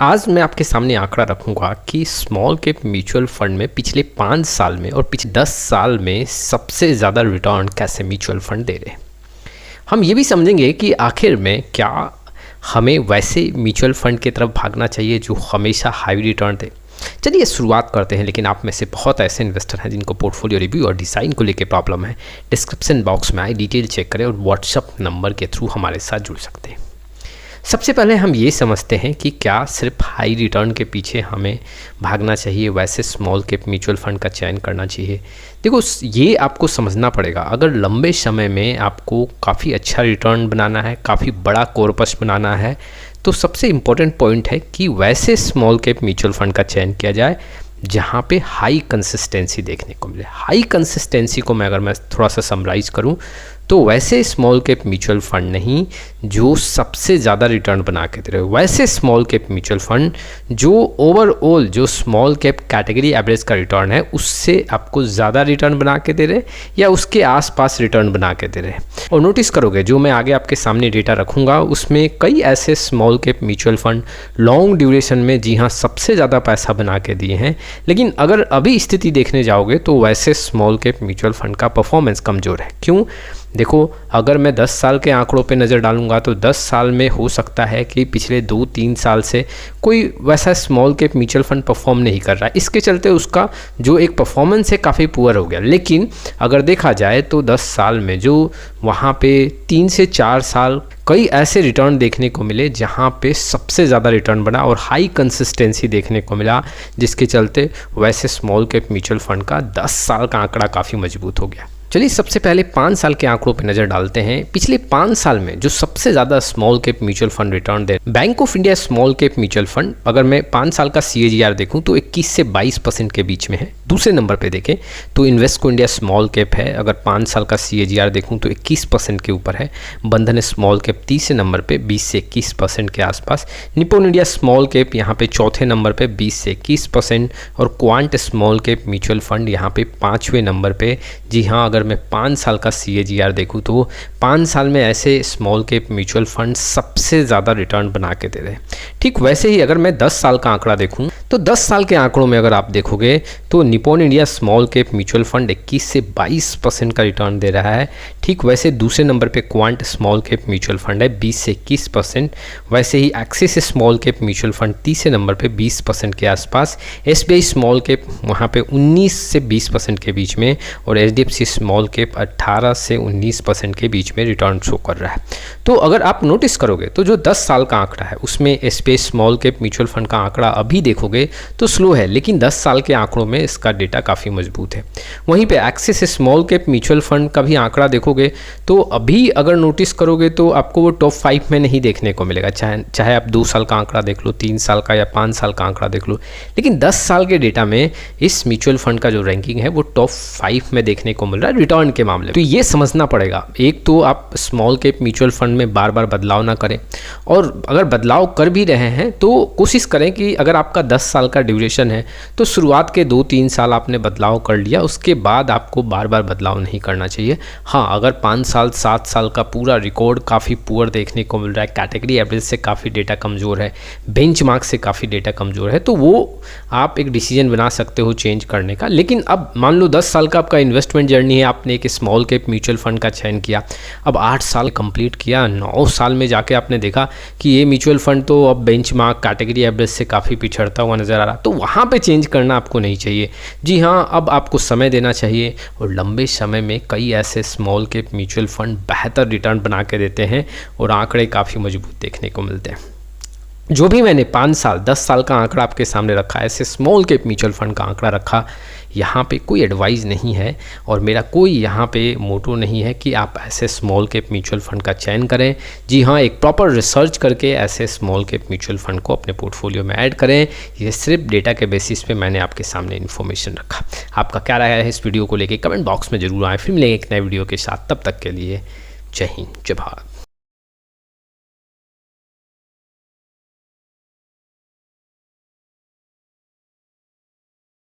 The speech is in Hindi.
आज मैं आपके सामने आंकड़ा रखूंगा कि स्मॉल कैप म्यूचुअल फंड में पिछले 5 साल में और पिछले 10 साल में सबसे ज़्यादा रिटर्न कैसे म्यूचुअल फंड दे रहे हैं। हम ये भी समझेंगे कि आखिर में क्या हमें वैसे म्यूचुअल फंड की तरफ भागना चाहिए जो हमेशा हाई रिटर्न दे। चलिए शुरुआत करते हैं। लेकिन आप में से बहुत ऐसे इन्वेस्टर हैं जिनको पोर्टफोलियो रिव्यू और डिज़ाइन को लेकर प्रॉब्लम है। डिस्क्रिप्शन बॉक्स में आए डिटेल चेक करें और व्हाट्सअप नंबर के थ्रू हमारे साथ जुड़ सकते हैं। सबसे पहले हम ये समझते हैं कि क्या सिर्फ हाई रिटर्न के पीछे हमें भागना चाहिए, वैसे स्मॉल कैप म्यूचुअल फंड का चयन करना चाहिए। देखो, ये आपको समझना पड़ेगा। अगर लंबे समय में आपको काफ़ी अच्छा रिटर्न बनाना है, काफ़ी बड़ा कॉर्पस बनाना है, तो सबसे इम्पोर्टेंट पॉइंट है कि वैसे स्मॉल कैप म्यूचुअल फंड का चयन किया जाए जहाँ पे हाई कंसिस्टेंसी देखने को मिले। हाई कंसिस्टेंसी को मैं थोड़ा सा समराइज़ करूँ तो वैसे स्मॉल कैप म्यूचुअल फंड नहीं जो सबसे ज़्यादा रिटर्न बना के दे रहे हो, वैसे स्मॉल कैप म्यूचुअल फंड जो ओवरऑल जो स्मॉल कैप कैटेगरी एवरेज का रिटर्न है उससे आपको ज़्यादा रिटर्न बना के दे रहे या उसके आसपास रिटर्न बना के दे रहे। और नोटिस करोगे जो मैं आगे आपके सामने डेटा रखूँगा उसमें कई ऐसे small cap mutual fund long duration में जी हाँ सबसे ज़्यादा पैसा बना के दिए हैं। लेकिन अगर अभी स्थिति देखने जाओगे तो वैसे स्मॉल कैप म्यूचुअल फंड का परफॉर्मेंस कमज़ोर है। क्यों? देखो, अगर मैं 10 साल के आंकड़ों पे नज़र डालूंगा तो 10 साल में हो सकता है कि पिछले 2-3 साल से कोई वैसा small cap mutual fund perform नहीं कर रहा है। इसके चलते उसका जो एक परफॉर्मेंस है काफ़ी पुअर हो गया। लेकिन अगर देखा जाए तो 10 साल में जो वहाँ पे 3 से 4 साल कई ऐसे रिटर्न देखने को मिले जहाँ पे सबसे ज़्यादा रिटर्न बना और हाई कंसिस्टेंसी देखने को मिला, जिसके चलते वैसे स्मॉल कैप म्यूचुअल फंड का 10 साल का आंकड़ा काफ़ी मजबूत हो गया। चलिए सबसे पहले 5 साल के आंकड़ों पर नज़र डालते हैं। पिछले 5 साल में जो सबसे ज़्यादा small cap mutual fund return they, bank of India small cap mutual fund, अगर मैं 5 साल का CAGR देखूं तो 21 से 22% के बीच में है। दूसरे नंबर पे देखें तो इन्वेस्को इंडिया स्मॉल कैप है, अगर 5 साल का CAGR देखूं तो 21% के ऊपर है। बंधन स्मॉल कैप तीसरे नंबर पे 20 से 21% के आसपास। निप्पॉन इंडिया स्मॉल कैप यहाँ पे चौथे नंबर पे 20 से 21% और quant small cap mutual fund यहाँ पे 5वें नंबर पे। जी हाँ, अगर मैं 5 साल का CAGR देखूं तो 5 साल में ऐसे स्मॉल कैप म्यूचुअल फंड सबसे ज़्यादा रिटर्न बना के दे रहे हैं। ठीक वैसे ही अगर मैं 10 साल का आंकड़ा देखूं तो 10 साल के आंकड़ों में अगर आप देखोगे तो Nippon India small cap mutual fund 21 से 22% का रिटर्न दे रहा है। ठीक वैसे दूसरे नंबर पे Quant small cap mutual fund है 20 से 21%। वैसे ही Axis small cap mutual fund तीसरे नंबर पे 20% के आसपास। SBI स्मॉल कैप वहाँ पे 19 से 20% के बीच में और HDFC स्मॉल कैप 18 से 19% के बीच में रिटर्न शो कर रहा है। तो अगर आप नोटिस करोगे तो जो 10 साल का आंकड़ा है उसमें SBI small cap mutual fund का आंकड़ा अभी देखोगे तो स्लो है, लेकिन 10 साल के आंकड़ों में इसका डेटा काफ़ी मजबूत है। वहीं पे axis small cap mutual fund का भी आंकड़ा देखोगे तो अभी अगर नोटिस करोगे तो आपको वो टॉप 5 में नहीं देखने को मिलेगा। चाहे आप 2 साल का आंकड़ा देख लो, 3 साल का या 5 साल का आंकड़ा देख लो, लेकिन 10 साल के डेटा में इस म्यूचुअल फंड का जो रैंकिंग है वो टॉप 5 में देखने को मिल रहा है रिटर्न के मामले। तो ये समझना पड़ेगा, एक तो आप स्मॉल कैप म्यूचुअल फंड में बार बार बदलाव ना करें, और अगर बदलाव कर भी रहे हैं तो कोशिश करें कि अगर आपका 10 साल का ड्यूरेशन है तो शुरुआत के 2-3 साल आपने बदलाव कर लिया, उसके बाद आपको बार बार बदलाव नहीं करना चाहिए। हाँ, अगर 5 साल 7 साल का पूरा रिकॉर्ड काफ़ी पुअर देखने को मिल रहा है, कैटेगरी एवरेज से काफ़ी डेटा कमज़ोर है, बेंचमार्क से काफ़ी डेटा कमज़ोर है, तो वो आप एक डिसीजन बना सकते हो चेंज करने का। लेकिन अब मान लो 10 साल का आपका इन्वेस्टमेंट जर्नी है, आपने एक स्मॉल कैप म्यूचुअल फंड का चयन किया, अब 8 साल कंप्लीट किया, 9 साल में जाके आपने देखा कि ये म्यूचुअल फंड तो अब बेंचमार्क कैटेगरी एवरेज से काफ़ी पिछड़ता हुआ नज़र आ रहा, तो वहाँ पे चेंज करना आपको नहीं चाहिए। जी हाँ, अब आपको समय देना चाहिए और लंबे समय में कई ऐसे स्मॉल कैप म्यूचुअल फंड बेहतर रिटर्न बना के देते हैं और आंकड़े काफ़ी मजबूत देखने को मिलते हैं। जो भी मैंने 5 साल 10 साल का आंकड़ा आपके सामने रखा है, ऐसे स्मॉल कैप म्यूचुअल फंड का आंकड़ा रखा, यहाँ पे कोई एडवाइस नहीं है और मेरा कोई यहाँ पे मोटो नहीं है कि आप ऐसे स्मॉल कैप म्यूचुअल फंड का चयन करें। जी हाँ, एक प्रॉपर रिसर्च करके ऐसे स्मॉल कैप म्यूचुअल फंड को अपने पोर्टफोलियो में ऐड करें। ये सिर्फ डेटा के बेसिस पे मैंने आपके सामने इन्फॉर्मेशन रखा। आपका क्या राय है इस वीडियो को लेके कमेंट बॉक्स में जरूर आए। फिर मिलेंगे एक नए वीडियो के साथ, तब तक के लिए जय हिंद, जय भारत।